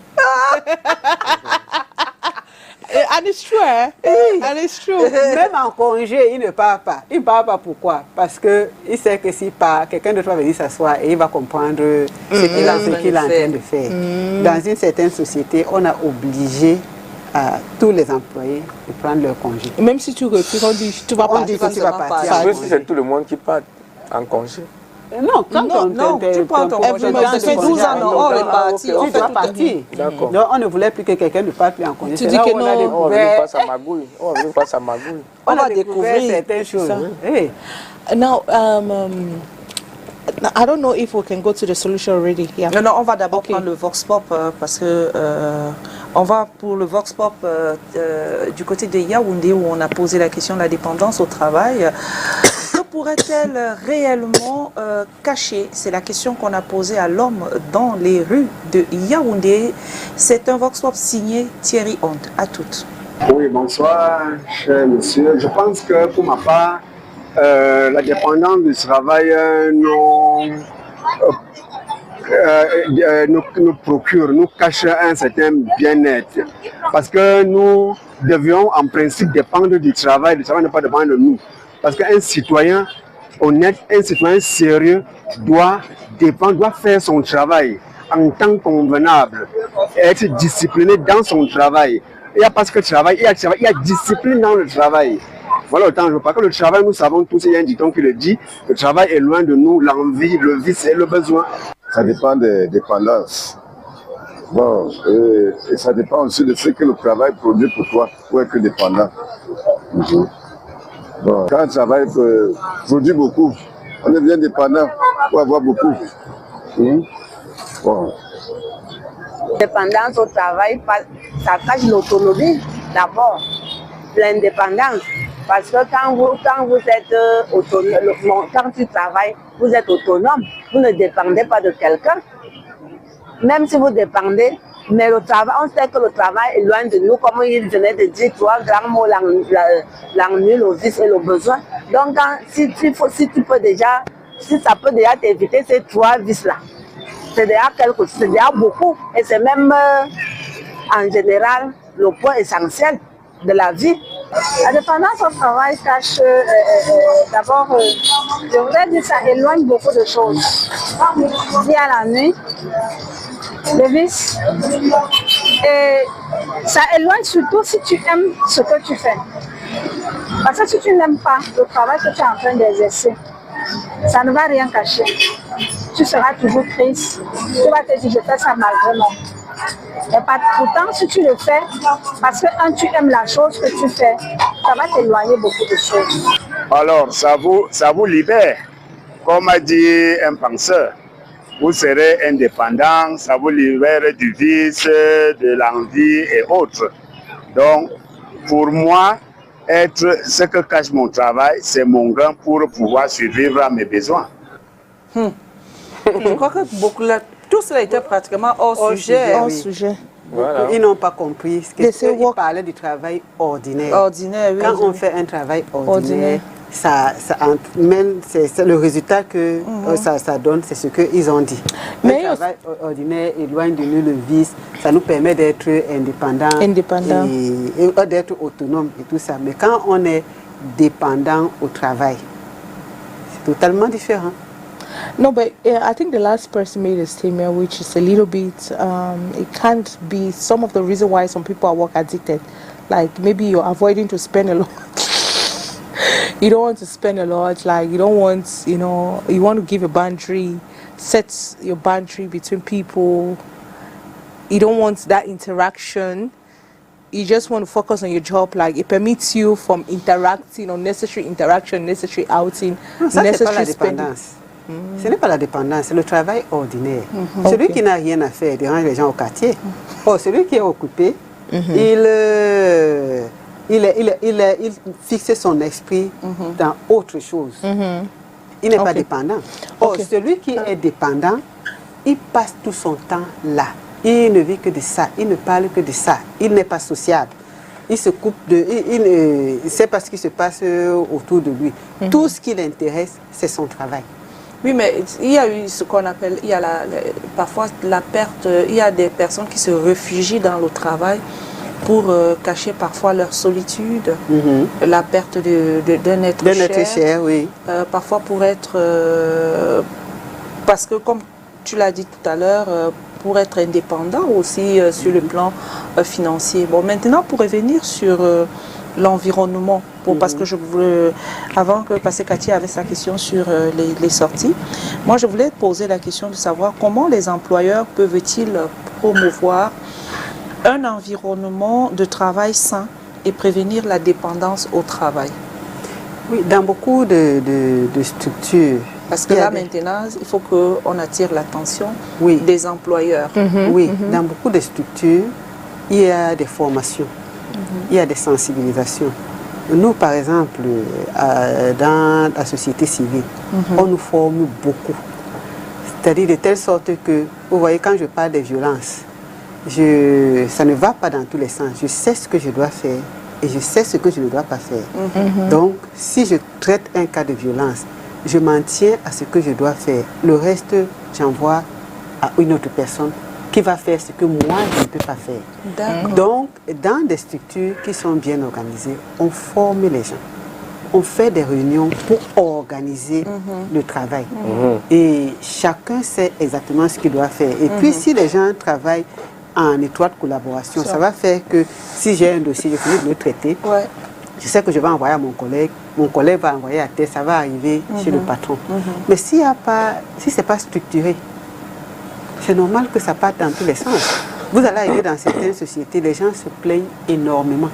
And it's true, hein? And it's true. Même en congé, il ne part pas. Il ne part pas pourquoi? Parce qu'il sait que s'il part, quelqu'un d'autre va venir s'asseoir et il va comprendre ce qu'il est en train de faire. Dans une certaine société, on a obligé tous les employés de prendre leur congé. Même si tu refuses, on dit tu vas On pas. dit que tu vas partir. Même si c'est tout le monde qui part en congé. Non, quand tu prends ton congé. Ça fait 12 ans, on est parti. Tu dois partir. D'accord. Donc, on ne voulait plus que quelqu'un ne parte plus en congé. Tu dis que non. On va venir faire sa magouille. On va venir faire sa magouille. On va a découvert découvrir certaines choses. Hey. Now, I don't know if we can go to the solution already. Yeah. Non, on va d'abord prendre le Vox Pop parce que on va pour le Vox Pop du côté de Yaoundé où on a posé la question de la dépendance au travail. Que pourrait-elle réellement cacher? C'est la question qu'on a posée à l'homme dans les rues de Yaoundé. C'est un Vox Pop signé Thierry Honde. À toutes. Oui, bonsoir, cher monsieur. Je pense que pour ma part, la dépendance du travail nous procure, nous cache un certain bien-être. Parce que nous devions en principe dépendre du travail ne pas dépendre de nous. Parce qu'un citoyen honnête, un citoyen sérieux doit faire son travail en temps convenable, être discipliné dans son travail. Il n'y a pas que travail, il y a discipline dans le travail. Voilà autant je parle que le travail, nous savons tous, il y a un dicton qui le dit, le travail est loin de nous, l'envie, le vice et le besoin. Ça dépend des dépendances. Bon, et ça dépend aussi de ce que le travail produit pour toi, pour être dépendant. Bon, quand le travail produit beaucoup, on devient dépendant pour avoir beaucoup. Bon. Dépendance au travail, ça cache l'autonomie d'abord, l'indépendance. Parce que quand vous êtes autonome, quand tu travailles, vous êtes autonome, vous ne dépendez pas de quelqu'un. Même si vous dépendez, mais le travail, on sait que le travail est loin de nous, comme il venait de dire, trois grands mots, l'ennui, le vice et le besoin. Donc, si ça peut déjà t'éviter ces trois vices-là, c'est déjà quelque chose, c'est déjà beaucoup. Et c'est même, en général, le point essentiel de la vie. La dépendance au travail cache, d'abord, je voudrais dire que ça éloigne beaucoup de choses. Il y a la nuit, le vice, et ça éloigne surtout si tu aimes ce que tu fais. Parce que si tu n'aimes pas le travail que tu es en train d'exercer, ça ne va rien cacher. Tu seras toujours triste, tu vas te dire je fais ça malgré moi. Et pourtant, si tu le fais, parce que quand tu aimes la chose que tu fais, ça va t'éloigner beaucoup de choses. Alors, ça vous libère. Comme a dit un penseur, vous serez indépendant, ça vous libère du vice, de l'envie et autres. Donc, pour moi, être ce que cache mon travail, c'est mon gain pour pouvoir survivre à mes besoins. Je crois que tout cela était pratiquement hors sujet. Hors sujet. Voilà. Ils n'ont pas compris ce qu'ils parlaient du travail ordinaire. Ordinaire, oui. Quand on fait un travail ordinaire, c'est le résultat que ça donne, c'est ce qu'ils ont dit. Mais un travail ordinaire éloigne de nous le vice, ça nous permet d'être indépendants et d'être autonomes et tout ça. Mais quand on est dépendant au travail, c'est totalement différent. No, but I think the last person made a statement which is a little bit, it can't be some of the reason why some people are work addicted. Like maybe you're avoiding to spend a lot. You don't want to spend a lot, like you don't want, you want to give a boundary, set your boundary between people. You don't want that interaction. You just want to focus on your job, like it permits you from interacting, necessary interaction, necessary outing, ça, necessary c'est pas la dépendance. Ce n'est pas la dépendance, c'est le travail ordinaire. Celui qui n'a rien à faire dérange les gens au quartier. Celui qui est occupé, il fixe son esprit dans autre chose. Il n'est pas dépendant. Celui qui est dépendant, il passe tout son temps là. Il ne vit que de ça, il ne parle que de ça. Il n'est pas sociable. Il se coupe il ne sait pas ce qui se passe autour de lui. Tout ce qui l'intéresse, c'est son travail. Oui, mais il y a eu ce qu'on appelle, parfois la perte, il y a des personnes qui se réfugient dans le travail pour cacher parfois leur solitude, la perte d'un être cher, oui. Parfois pour être, parce que comme tu l'as dit tout à l'heure, pour être indépendant aussi sur le plan financier. Bon, maintenant pour revenir sur l'environnement, parce que je voulais, avant que Passé Katia avait sa question sur les sorties, moi je voulais poser la question de savoir comment les employeurs peuvent-ils promouvoir un environnement de travail sain et prévenir la dépendance au travail. Oui, dans beaucoup de structures. Parce que là maintenant, il faut qu'on attire l'attention des employeurs. Oui, dans beaucoup de structures, il y a des formations. Il y a des sensibilisations. Nous, par exemple, dans la société civile, on nous forme beaucoup. C'est-à-dire de telle sorte que, vous voyez, quand je parle des violences, ça ne va pas dans tous les sens. Je sais ce que je dois faire et je sais ce que je ne dois pas faire. Donc, si je traite un cas de violence, je m'en tiens à ce que je dois faire. Le reste, j'envoie à une autre personne qui va faire ce que moi, je ne peux pas faire. Donc, dans des structures qui sont bien organisées, on forme les gens. On fait des réunions pour organiser le travail. Et chacun sait exactement ce qu'il doit faire. Et puis, si les gens travaillent en étroite collaboration, ça va faire que si j'ai un dossier, je finis de le traiter, je sais que je vais envoyer à mon collègue va envoyer à tel, ça va arriver chez le patron. Mais si ce n'est pas structuré, c'est normal que ça parte dans tous les sens. Vous allez arriver dans certaines sociétés, les gens se plaignent énormément.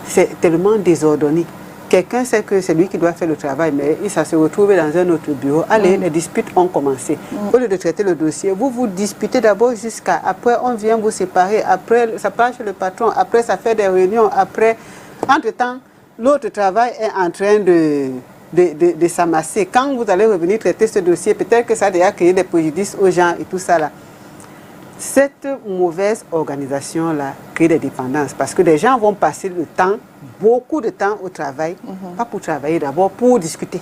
C'est tellement désordonné. Quelqu'un sait que c'est lui qui doit faire le travail, mais ça se retrouve dans un autre bureau. Allez, les disputes ont commencé. Au lieu de traiter le dossier, vous vous disputez d'abord jusqu'à... Après, on vient vous séparer. Après, ça part chez le patron. Après, ça fait des réunions. Après, entre-temps, l'autre travail est en train de s'amasser. Quand vous allez revenir traiter ce dossier, peut-être que ça a déjà créé des préjudices aux gens et tout ça là. Cette mauvaise organisation-là crée des dépendances parce que les gens vont passer le temps, beaucoup de temps au travail, pas pour travailler d'abord, pour discuter,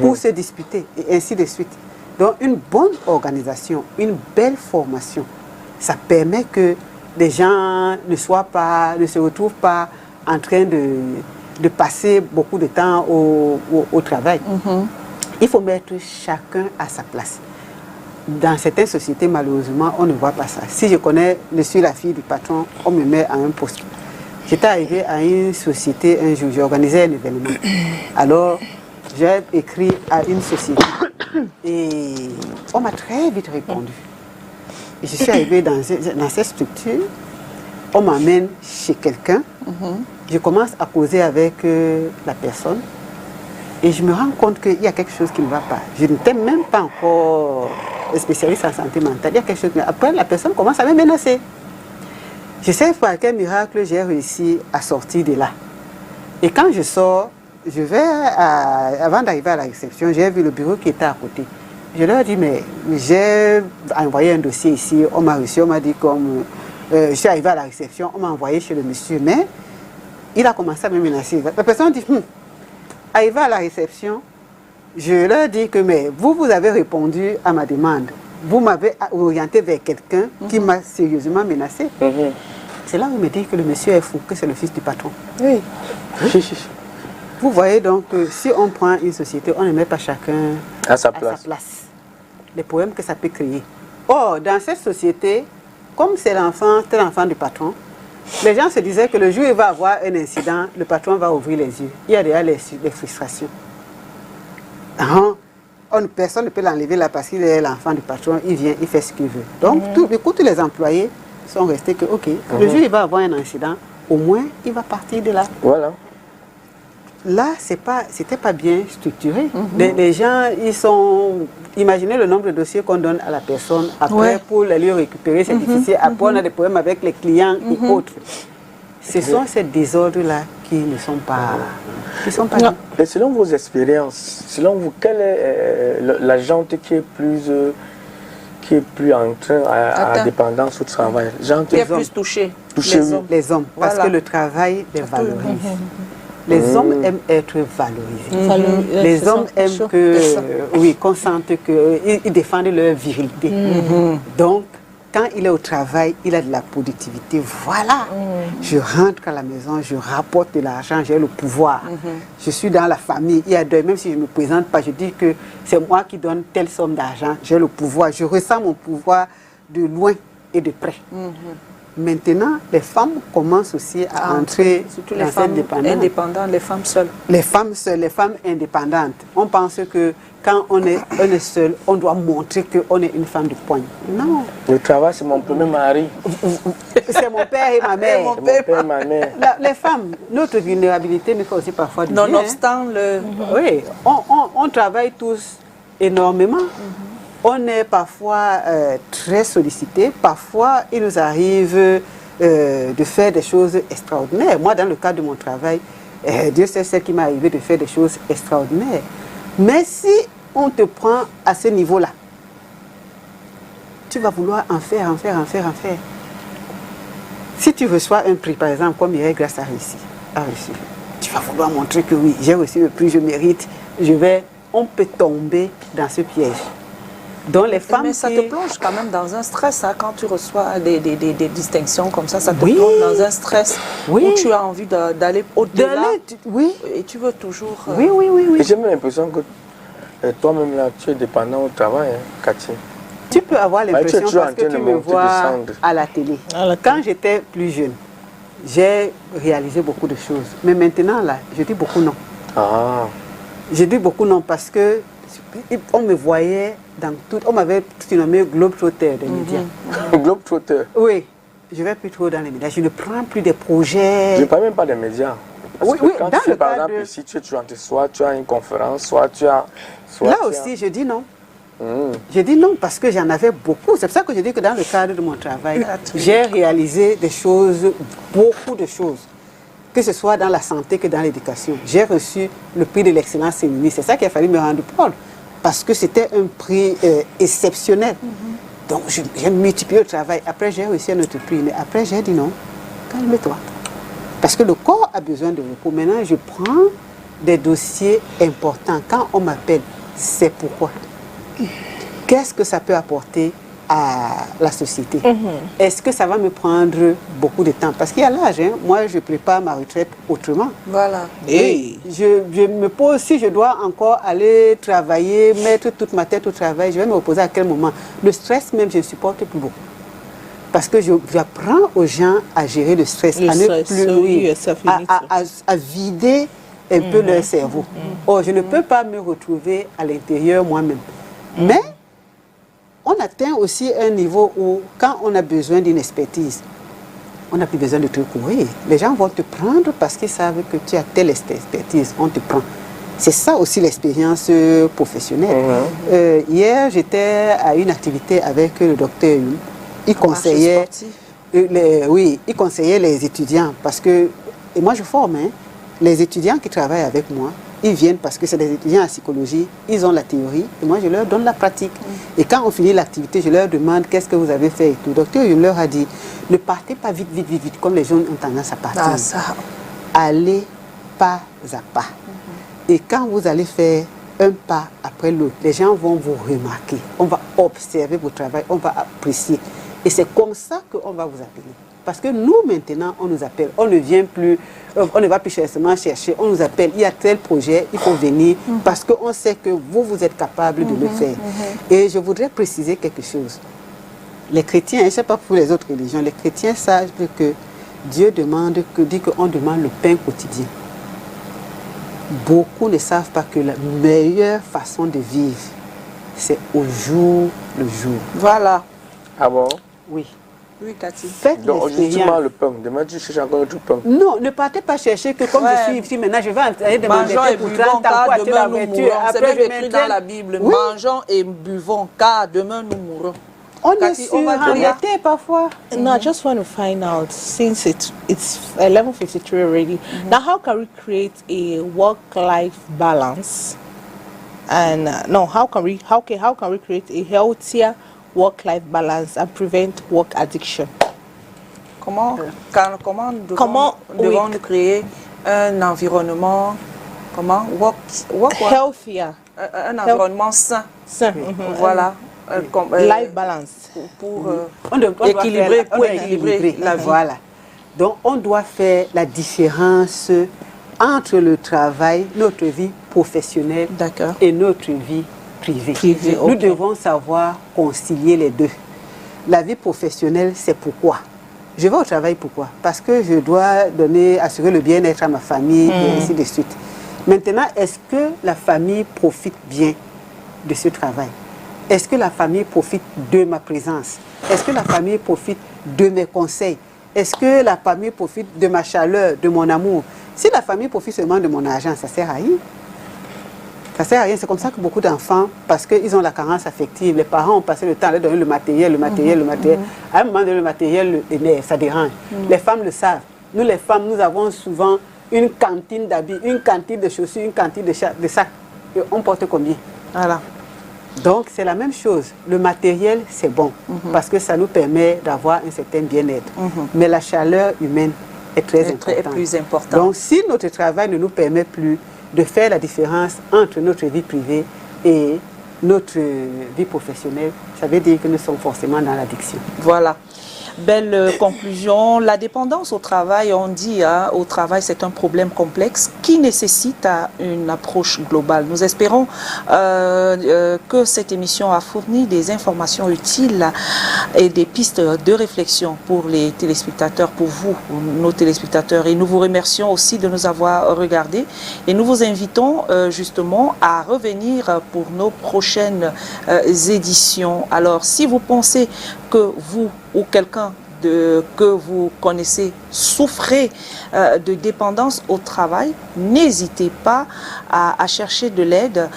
pour se disputer et ainsi de suite. Donc une bonne organisation, une belle formation, ça permet que les gens ne se retrouvent pas en train de passer beaucoup de temps au travail. Il faut mettre chacun à sa place. Dans certaines sociétés, malheureusement, on ne voit pas ça. Si je suis la fille du patron, on me met à un poste. J'étais arrivée à une société un jour, j'ai organisé un événement. Alors, j'ai écrit à une société et on m'a très vite répondu. Et je suis arrivée dans cette structure, on m'amène chez quelqu'un, je commence à causer avec la personne et je me rends compte qu'il y a quelque chose qui ne va pas. Je n'étais même pas encore spécialiste en santé mentale. Il y a quelque chose. Après, la personne commence à me menacer. Je sais par quel miracle j'ai réussi à sortir de là. Et quand je sors, je vais, avant d'arriver à la réception, j'ai vu le bureau qui était à côté. Je leur dis, mais j'ai envoyé un dossier ici, on m'a reçu, on m'a dit comme... je suis arrivé à la réception, on m'a envoyé chez le monsieur, mais il a commencé à me menacer. La personne dit, arrivé à la réception, je leur dis que mais vous avez répondu à ma demande. Vous m'avez orienté vers quelqu'un qui m'a sérieusement menacé. C'est là où il me dit que le monsieur est fou, que c'est le fils du patron. Oui. Vous voyez donc que si on prend une société, on ne met pas chacun à sa place. Les problèmes que ça peut créer. Or, dans cette société, comme c'est tel enfant du patron, les gens se disaient que le jour où il va avoir un incident, le patron va ouvrir les yeux. Il y a déjà les frustrations. Personne ne peut l'enlever là parce qu'il est l'enfant du patron, il vient, il fait ce qu'il veut. Donc, tous les employés sont restés que, ok, le jour où il va avoir un incident, au moins, il va partir de là. Voilà. Là, c'était pas bien structuré. Les gens, imaginez le nombre de dossiers qu'on donne à la personne. Après, pour les lui récupérer, c'est difficile. Après, on a des problèmes avec les clients et autres. Ce sont ces désordres-là qui ne sont pas... bien. Et selon vos expériences, selon vous, quelle est la gente qui est plus en train à dépendance au travail? Qui est plus touché? Les hommes, parce que le travail les valorise. Les hommes aiment être valorisés. Les hommes aiment qu'on sente qu'ils défendent leur virilité. Donc, quand il est au travail, il a de la productivité. Voilà. Je rentre à la maison, je rapporte de l'argent, j'ai le pouvoir. Je suis dans la famille, il y a deuil. Même si je ne me présente pas, je dis que c'est moi qui donne telle somme d'argent. J'ai le pouvoir. Je ressens mon pouvoir de loin et de près. Maintenant, les femmes commencent aussi à entrer surtout les femmes indépendantes, les femmes seules. Les femmes seules, les femmes indépendantes. On pense que quand on est seul, on doit montrer qu'on est une femme de poigne. Non. Le travail, c'est mon premier mari. C'est mon père et ma mère. C'est mon père et ma mère. Les femmes, notre vulnérabilité nous fait aussi parfois du bien. Nonobstant Oui, on travaille tous énormément. On est parfois très sollicité. Parfois, il nous arrive de faire des choses extraordinaires. Moi, dans le cadre de mon travail, Dieu sait ce qui m'est arrivé de faire des choses extraordinaires. Mais si on te prend à ce niveau-là, tu vas vouloir en faire. Si tu reçois un prix, par exemple, comme Mireille Grasse a réussi, a reçu. Tu vas vouloir montrer que oui, j'ai reçu le prix, je mérite, on peut tomber dans ce piège. Donc les femmes mais ça te plonge quand même dans un stress, hein, quand tu reçois des distinctions comme ça te plonge dans un stress où tu as envie d'aller au-delà. Et tu veux toujours... Oui. Et j'ai même l'impression que toi-même là, tu es dépendant au travail, hein, Cathy. Tu peux avoir l'impression parce que tu me vois à la télé. Quand j'étais plus jeune, j'ai réalisé beaucoup de choses. Mais maintenant là, je dis beaucoup non. Je dis beaucoup non parce que on me voyait dans tout, on m'avait surnommé Globetrotter des médias. Globetrotter? Oui, je ne vais plus trop dans les médias, je ne prends plus des projets. Je ne parle même pas des médias. Parce oui, que quand dans tu fais, par exemple, ici, tu es toujours soit tu as une conférence, soit tu as... Là aussi, je dis non. Je dis non parce que j'en avais beaucoup. C'est pour ça que je dis que dans le cadre de mon travail, j'ai réalisé des choses, beaucoup de choses. Que ce soit dans la santé que dans l'éducation. J'ai reçu le prix de l'excellence féminine. C'est ça qu'il a fallu me rendre compte. Parce que c'était un prix exceptionnel. Donc j'ai multiplié le travail. Après j'ai reçu un autre prix. Mais après j'ai dit non, calme-toi. Parce que le corps a besoin de repos. Maintenant je prends des dossiers importants. Quand on m'appelle, c'est pourquoi. Qu'est-ce que ça peut apporter à la société? Est-ce que ça va me prendre beaucoup de temps? Parce qu'il y a l'âge, hein. Moi je prépare ma retraite autrement. Voilà. Et je me pose, si je dois encore aller travailler, mettre toute ma tête au travail, je vais me reposer à quel moment? Le stress même, je ne supporte plus beaucoup. Parce que j'apprends aux gens à gérer le stress, à ne plus, à vider un peu leur cerveau. Or, je ne peux pas me retrouver à l'intérieur moi-même. Mais on atteint aussi un niveau où, quand on a besoin d'une expertise, on n'a plus besoin de te courir. Les gens vont te prendre parce qu'ils savent que tu as telle expertise, on te prend. C'est ça aussi l'expérience professionnelle. Hier, j'étais à une activité avec le docteur Yum. Il conseillait, il conseillait les étudiants parce que, et moi je forme, hein, les étudiants qui travaillent avec moi, ils viennent parce que c'est des étudiants en psychologie, ils ont la théorie et moi je leur donne la pratique. Et quand on finit l'activité, je leur demande qu'est-ce que vous avez fait et tout. Le docteur leur a dit, ne partez pas vite, comme les jeunes ont tendance à partir. Allez pas à pas. Et quand vous allez faire un pas après l'autre, les gens vont vous remarquer, on va observer votre travail, on va apprécier. Et c'est comme ça qu'on va vous appeler. Parce que nous, maintenant, on nous appelle. On ne vient plus, on ne va plus seulement chercher. On nous appelle, il y a tel projet, il faut venir. Parce qu'on sait que vous êtes capable de le faire. Et je voudrais préciser quelque chose. Les chrétiens, je ne sais pas pour les autres religions, les chrétiens savent que Dieu dit qu'on demande le pain quotidien. Beaucoup ne savent pas que la meilleure façon de vivre, c'est au jour le jour. Voilà. Ah bon? Oui. Oui, Cathy. Donc aujourd'hui, tu manges le pain. Demain, tu cherches encore du pain. Non, ne partez pas chercher que comme je suis ici maintenant, je vais aller demander pour 30 ans pour acheter la voiture. C'est même écrit dans la Bible. Oui. Mangeons et buvons car demain nous mourrons. On est sur réalité parfois. No, I just want to find out, since it's 11:53 already. Now, how can we create a work-life balance? And how can we create a healthier work-life balance and prevent work addiction? Comment devons-nous créer un environnement healthier, un environnement sain. Voilà. Life balance. Pour équilibrer la vie. Voilà. Donc on doit faire la différence entre le travail, notre vie professionnelle et notre vie privée. Nous devons savoir concilier les deux. La vie professionnelle, c'est pourquoi. Je vais au travail pourquoi? Parce que je dois assurer le bien-être à ma famille et ainsi de suite. Maintenant, est-ce que la famille profite bien de ce travail? Est-ce que la famille profite de ma présence? Est-ce que la famille profite de mes conseils? Est-ce que la famille profite de ma chaleur, de mon amour? Si la famille profite seulement de mon argent, ça ne sert à rien. Ça ne sert à rien. C'est comme ça que beaucoup d'enfants, parce qu'ils ont la carence affective, les parents ont passé le temps à leur donner le matériel. À un moment donné, le matériel ça dérange. Les femmes le savent. Nous, les femmes, nous avons souvent une cantine d'habits, une cantine de chaussures, une cantine de sacs. Et on porte combien? Voilà. Donc, c'est la même chose. Le matériel, c'est bon, parce que ça nous permet d'avoir un certain bien-être. Mais la chaleur humaine, est très importante. Plus important. Donc, si notre travail ne nous permet plus de faire la différence entre notre vie privée et notre vie professionnelle, ça veut dire que nous sommes forcément dans l'addiction. Voilà. Belle conclusion. La dépendance au travail, on dit, hein, au travail, c'est un problème complexe qui nécessite une approche globale. Nous espérons que cette émission a fourni des informations utiles et des pistes de réflexion pour les téléspectateurs, pour vous, nos téléspectateurs. Et nous vous remercions aussi de nous avoir regardés. Et nous vous invitons justement à revenir pour nos prochaines éditions. Alors, si vous pensez que vous ou quelqu'un que vous connaissez souffrez de dépendance au travail, n'hésitez pas à chercher de l'aide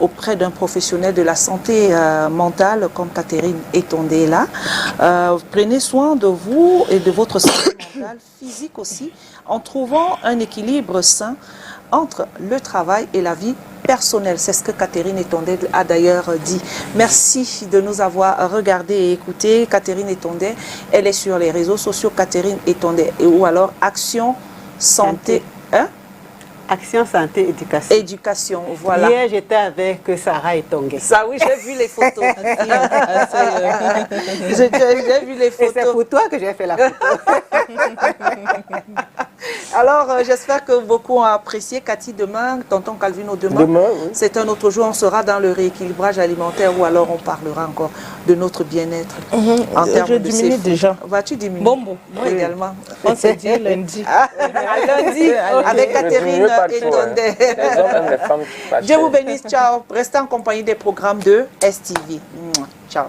auprès d'un professionnel de la santé mentale comme Catherine Etondé est là. Prenez soin de vous et de votre santé mentale, physique aussi, en trouvant un équilibre sain entre le travail et la vie personnelle. C'est ce que Catherine Etondé a d'ailleurs dit. Merci de nous avoir regardés et écoutés. Catherine Etondé, elle est sur les réseaux sociaux, Catherine Etondé, ou alors Action Santé. Hein? Action Santé Éducation. Éducation, voilà. Hier, j'étais avec Sarah Etondé. Ça, oui, j'ai vu les photos. J'ai vu les photos. Et c'est pour toi que j'ai fait la photo. Alors, j'espère que beaucoup ont apprécié. Cathy, demain, tonton Calvino, demain, oui. C'est un autre jour. On sera dans le rééquilibrage alimentaire ou alors on parlera encore de notre bien-être. En termes je de diminue déjà. Vas-tu diminuer? Bon. Moi également. On s'est dit lundi. Lundi, avec Catherine Etondé. Dieu vous bénisse. Ciao. Restez en compagnie des programmes de STV. Ciao.